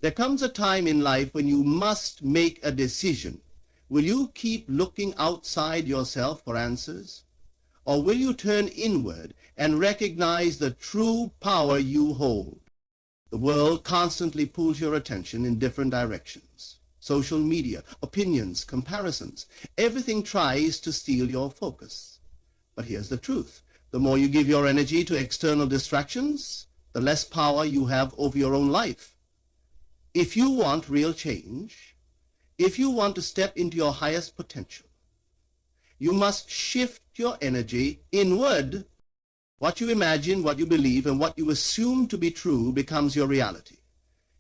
There comes a time in life when you must make a decision. Will you keep looking outside yourself for answers? Or will you turn inward and recognize the true power you hold? The world constantly pulls your attention in different directions. Social media, opinions, comparisons, everything tries to steal your focus. But here's the truth. The more you give your energy to external distractions, the less power you have over your own life. If you want real change, if you want to step into your highest potential, you must shift your energy inward. What you imagine, what you believe, and what you assume to be true becomes your reality.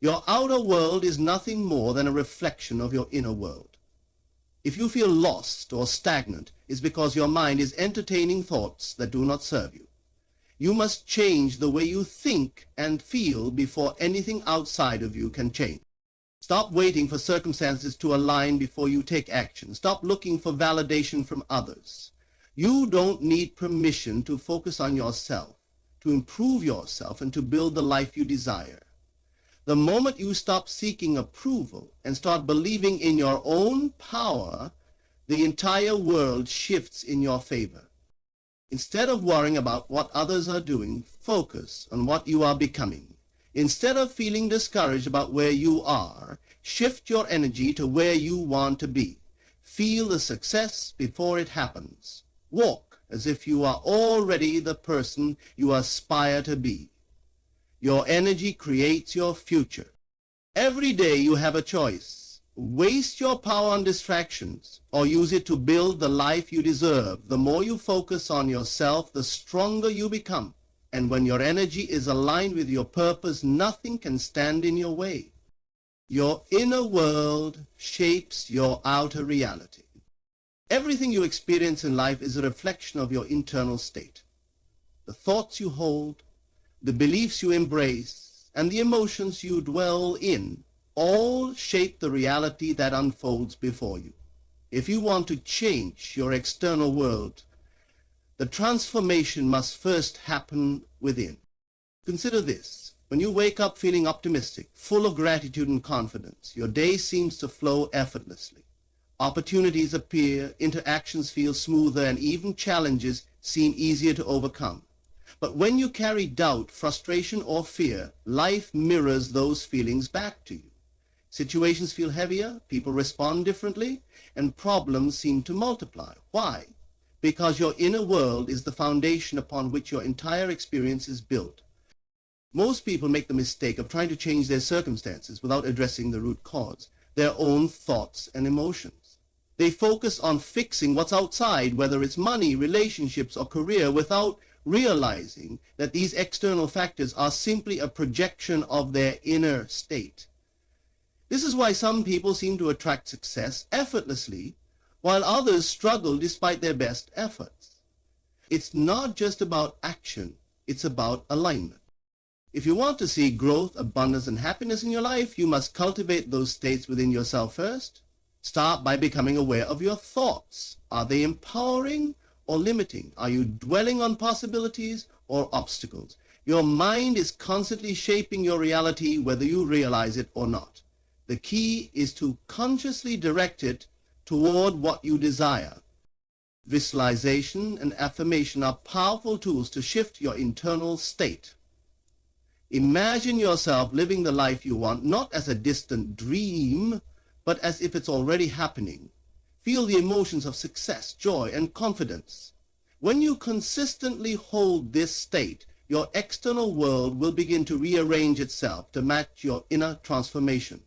Your outer world is nothing more than a reflection of your inner world. If you feel lost or stagnant, it's because your mind is entertaining thoughts that do not serve you. You must change the way you think and feel before anything outside of you can change. Stop waiting for circumstances to align before you take action. Stop looking for validation from others. You don't need permission to focus on yourself, to improve yourself, and to build the life you desire. The moment you stop seeking approval and start believing in your own power, the entire world shifts in your favor. Instead of worrying about what others are doing, focus on what you are becoming. Instead of feeling discouraged about where you are, shift your energy to where you want to be. Feel the success before it happens. Walk as if you are already the person you aspire to be. Your energy creates your future. Every day you have a choice. Waste your power on distractions or use it to build the life you deserve. The more you focus on yourself, the stronger you become. And when your energy is aligned with your purpose, nothing can stand in your way. Your inner world shapes your outer reality. Everything you experience in life is a reflection of your internal state. The thoughts you hold, the beliefs you embrace, and the emotions you dwell in all shape the reality that unfolds before you. If you want to change your external world, the transformation must first happen within. Consider this. When you wake up feeling optimistic, full of gratitude and confidence, your day seems to flow effortlessly. Opportunities appear, interactions feel smoother, and even challenges seem easier to overcome. But when you carry doubt, frustration, or fear, life mirrors those feelings back to you. Situations feel heavier, people respond differently, and problems seem to multiply. Why? Because your inner world is the foundation upon which your entire experience is built. Most people make the mistake of trying to change their circumstances without addressing the root cause, their own thoughts and emotions. They focus on fixing what's outside, whether it's money, relationships, or career, without realizing that these external factors are simply a projection of their inner state. This is why some people seem to attract success effortlessly, while others struggle despite their best efforts. It's not just about action, it's about alignment. If you want to see growth, abundance, and happiness in your life, you must cultivate those states within yourself first. Start by becoming aware of your thoughts. Are they empowering or limiting? Are you dwelling on possibilities or obstacles? Your mind is constantly shaping your reality, whether you realize it or not. The key is to consciously direct it toward what you desire. Visualization and affirmation are powerful tools to shift your internal state. Imagine yourself living the life you want, not as a distant dream, but as if it's already happening. Feel the emotions of success, joy, and confidence. When you consistently hold this state, your external world will begin to rearrange itself to match your inner transformation.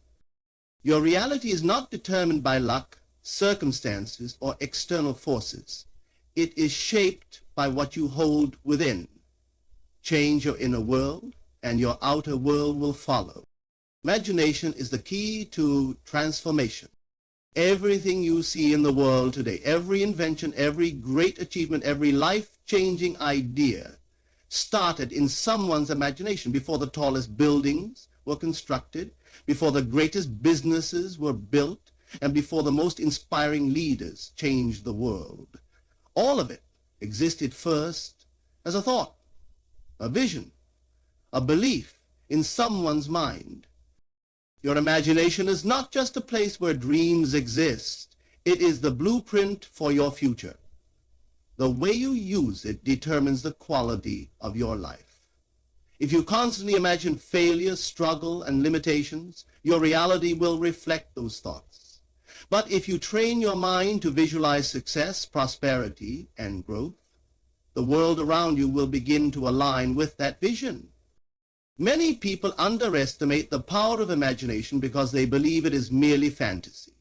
Your reality is not determined by luck, circumstances, or external forces. It is shaped by what you hold within. Change your inner world, and your outer world will follow. Imagination is the key to transformation. Everything you see in the world today, every invention, every great achievement, every life-changing idea started in someone's imagination before the tallest buildings were constructed, before the greatest businesses were built, and before the most inspiring leaders changed the world. All of it existed first as a thought, a vision, a belief in someone's mind. Your imagination is not just a place where dreams exist. It is the blueprint for your future. The way you use it determines the quality of your life. If you constantly imagine failure, struggle, and limitations, your reality will reflect those thoughts. But if you train your mind to visualize success, prosperity, and growth, the world around you will begin to align with that vision. Many people underestimate the power of imagination because they believe it is merely fantasy.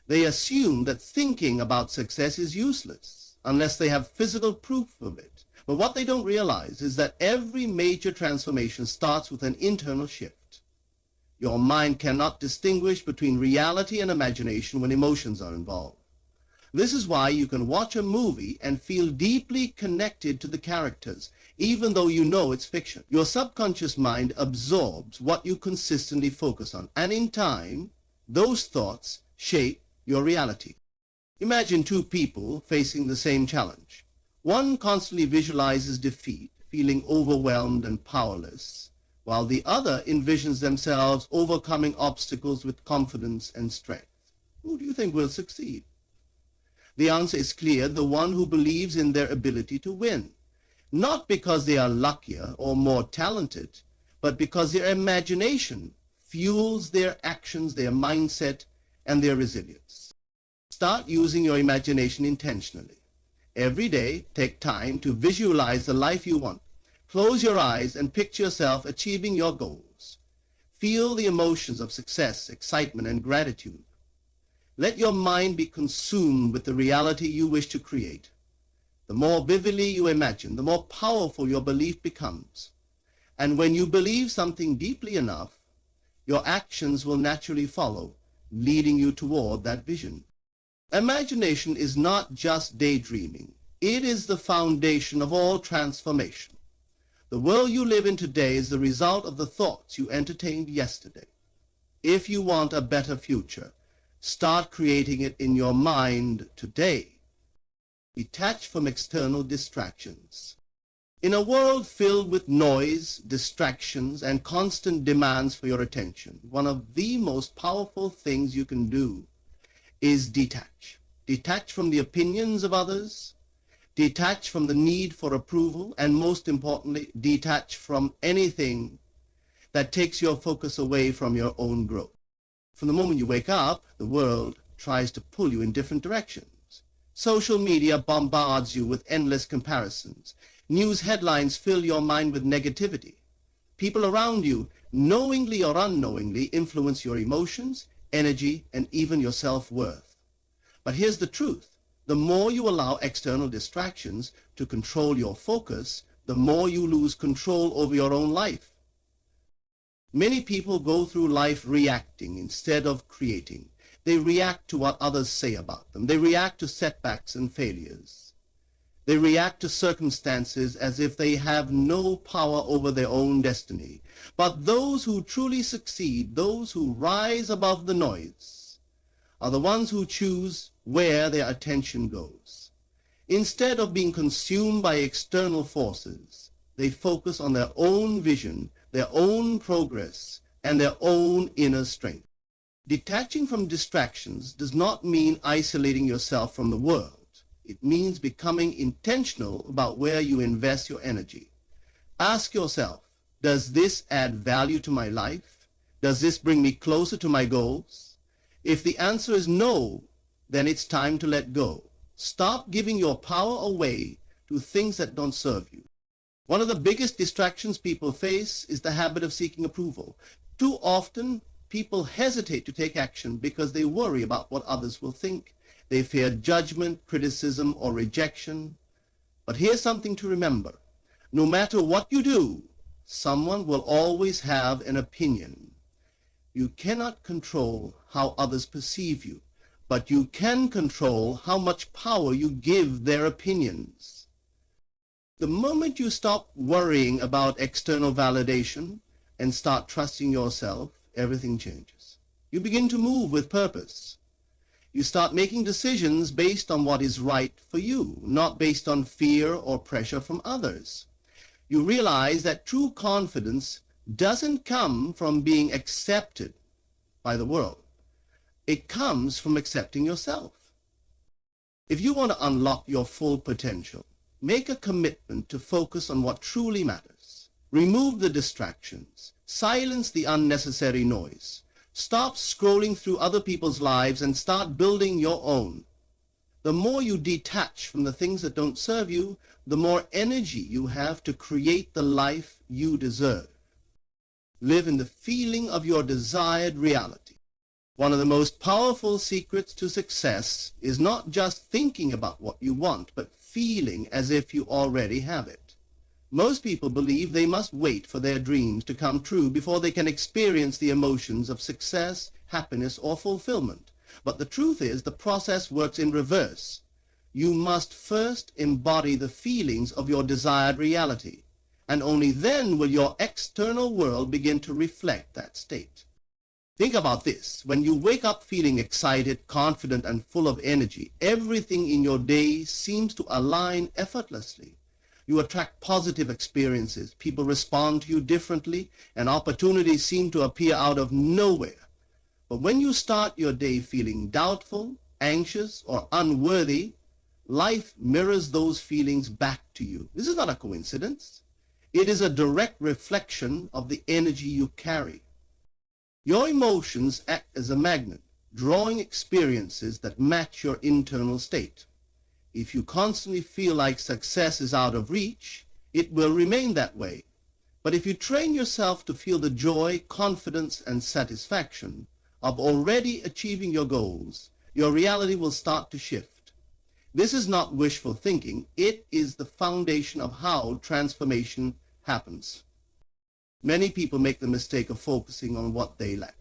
They assume that thinking about success is useless unless they have physical proof of it. But what they don't realize is that every major transformation starts with an internal shift. Your mind cannot distinguish between reality and imagination when emotions are involved. This is why you can watch a movie and feel deeply connected to the characters, even though you know it's fiction. Your subconscious mind absorbs what you consistently focus on, and in time, those thoughts shape your reality. Imagine two people facing the same challenge. One constantly visualizes defeat, feeling overwhelmed and powerless, while the other envisions themselves overcoming obstacles with confidence and strength. Who do you think will succeed? The answer is clear: the one who believes in their ability to win. Not because they are luckier or more talented, but because their imagination fuels their actions, their mindset, and their resilience. Start using your imagination intentionally. Every day, take time to visualize the life you want. Close your eyes and picture yourself achieving your goals. Feel the emotions of success, excitement, and gratitude. Let your mind be consumed with the reality you wish to create. The more vividly you imagine, the more powerful your belief becomes. And when you believe something deeply enough, your actions will naturally follow, leading you toward that vision. Imagination is not just daydreaming. It is the foundation of all transformation. The world you live in today is the result of the thoughts you entertained yesterday. If you want a better future, start creating it in your mind today. Detach from external distractions. In a world filled with noise, distractions, and constant demands for your attention, one of the most powerful things you can do is detach. Detach from the opinions of others, detach from the need for approval, and most importantly, detach from anything that takes your focus away from your own growth. From the moment you wake up, the world tries to pull you in different directions. Social media bombards you with endless comparisons. News headlines fill your mind with negativity. People around you, knowingly or unknowingly, influence your emotions, energy, and even your self-worth. But here's the truth. The more you allow external distractions to control your focus, the more you lose control over your own life. Many people go through life reacting instead of creating. They react to what others say about them. They react to setbacks and failures. They react to circumstances as if they have no power over their own destiny. But those who truly succeed, those who rise above the noise, are the ones who choose where their attention goes. Instead of being consumed by external forces, they focus on their own vision, their own progress, and their own inner strength. Detaching from distractions does not mean isolating yourself from the world. It means becoming intentional about where you invest your energy. Ask yourself, does this add value to my life? Does this bring me closer to my goals? If the answer is no, then it's time to let go. Stop giving your power away to things that don't serve you. One of the biggest distractions people face is the habit of seeking approval. Too often, people hesitate to take action because they worry about what others will think. They fear judgment, criticism, or rejection. But here's something to remember. No matter what you do, someone will always have an opinion. You cannot control how others perceive you, but you can control how much power you give their opinions. The moment you stop worrying about external validation and start trusting yourself, everything changes. You begin to move with purpose. You start making decisions based on what is right for you, not based on fear or pressure from others. You realize that true confidence doesn't come from being accepted, by the world. It comes from accepting yourself. If you want to unlock your full potential, make a commitment to focus on what truly matters. Remove the distractions. Silence the unnecessary noise. Stop scrolling through other people's lives and start building your own. The more you detach from the things that don't serve you, the more energy you have to create the life you deserve. Live in the feeling of your desired reality. One of the most powerful secrets to success is not just thinking about what you want, but feeling as if you already have it. Most people believe they must wait for their dreams to come true before they can experience the emotions of success, happiness, or fulfillment. But the truth is, the process works in reverse. You must first embody the feelings of your desired reality, and only then will your external world begin to reflect that state. Think about this. When you wake up feeling excited, confident, and full of energy, everything in your day seems to align effortlessly. You attract positive experiences, people respond to you differently, and opportunities seem to appear out of nowhere. But when you start your day feeling doubtful, anxious, or unworthy, life mirrors those feelings back to you. This is not a coincidence. It is a direct reflection of the energy you carry. Your emotions act as a magnet, drawing experiences that match your internal state. If you constantly feel like success is out of reach, it will remain that way. But if you train yourself to feel the joy, confidence, and satisfaction of already achieving your goals, your reality will start to shift. This is not wishful thinking. It is the foundation of how transformation happens. Many people make the mistake of focusing on what they lack.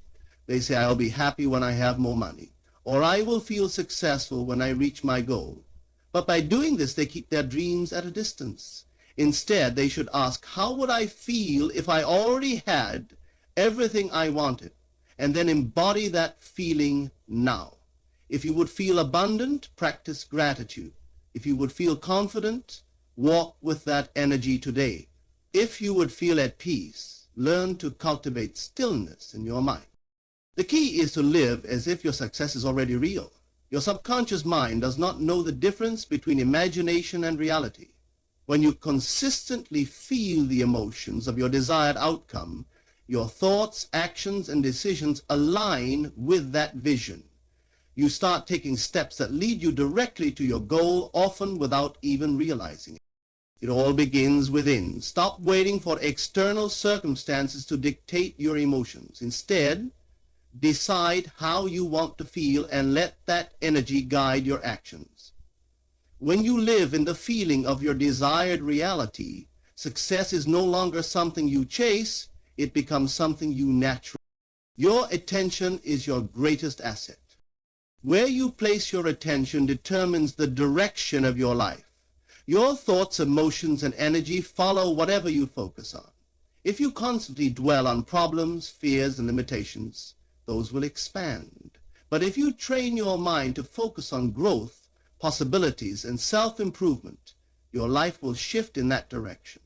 They say, I'll be happy when I have more money, or I will feel successful when I reach my goal. But by doing this, they keep their dreams at a distance. Instead, they should ask, how would I feel if I already had everything I wanted? And then embody that feeling now. If you would feel abundant, practice gratitude. If you would feel confident, walk with that energy today. If you would feel at peace, learn to cultivate stillness in your mind. The key is to live as if your success is already real. Your subconscious mind does not know the difference between imagination and reality. When you consistently feel the emotions of your desired outcome, your thoughts, actions, and decisions align with that vision. You start taking steps that lead you directly to your goal, often without even realizing it. It all begins within. Stop waiting for external circumstances to dictate your emotions. Instead, decide how you want to feel and let that energy guide your actions. When you live in the feeling of your desired reality, success is no longer something you chase, it becomes something you naturally. Your attention is your greatest asset. Where you place your attention determines the direction of your life. Your thoughts, emotions, and energy follow whatever you focus on. If you constantly dwell on problems, fears, and limitations, those will expand. But if you train your mind to focus on growth, possibilities, and self-improvement, your life will shift in that direction.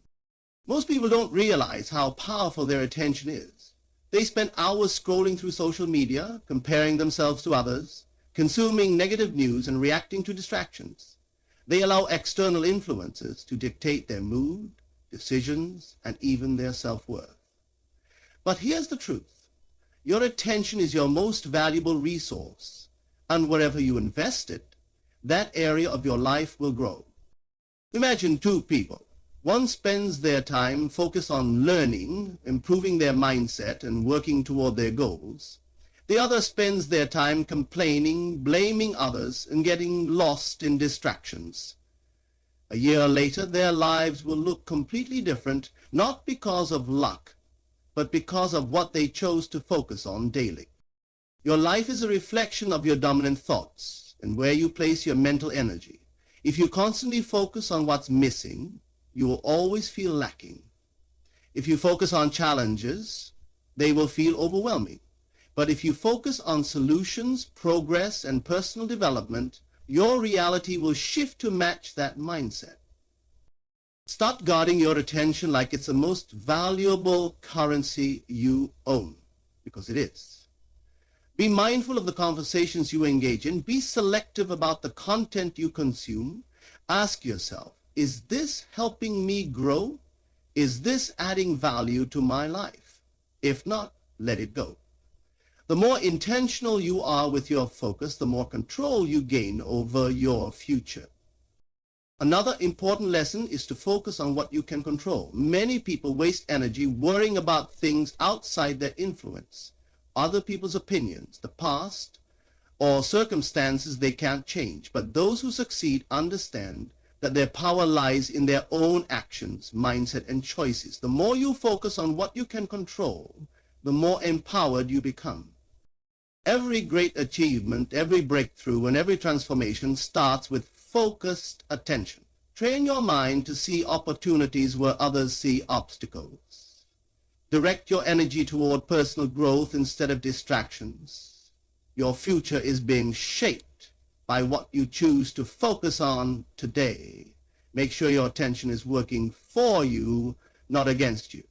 Most people don't realize how powerful their attention is. They spend hours scrolling through social media, comparing themselves to others, consuming negative news, and reacting to distractions. They allow external influences to dictate their mood, decisions, and even their self-worth. But here's the truth. Your attention is your most valuable resource, and wherever you invest it, that area of your life will grow. Imagine two people. One spends their time focused on learning, improving their mindset, and working toward their goals. The other spends their time complaining, blaming others, and getting lost in distractions. A year later, their lives will look completely different, not because of luck, but because of what they chose to focus on daily. Your life is a reflection of your dominant thoughts and where you place your mental energy. If you constantly focus on what's missing, you will always feel lacking. If you focus on challenges, they will feel overwhelming. But if you focus on solutions, progress, and personal development, your reality will shift to match that mindset. Start guarding your attention like it's the most valuable currency you own, because it is. Be mindful of the conversations you engage in. Be selective about the content you consume. Ask yourself, is this helping me grow? Is this adding value to my life? If not, let it go. The more intentional you are with your focus, the more control you gain over your future. Another important lesson is to focus on what you can control. Many people waste energy worrying about things outside their influence, other people's opinions, the past, or circumstances they can't change. But those who succeed understand that their power lies in their own actions, mindset, and choices. The more you focus on what you can control, the more empowered you become. Every great achievement, every breakthrough, and every transformation starts with focused attention. Train your mind to see opportunities where others see obstacles. Direct your energy toward personal growth instead of distractions. Your future is being shaped by what you choose to focus on today. Make sure your attention is working for you, not against you.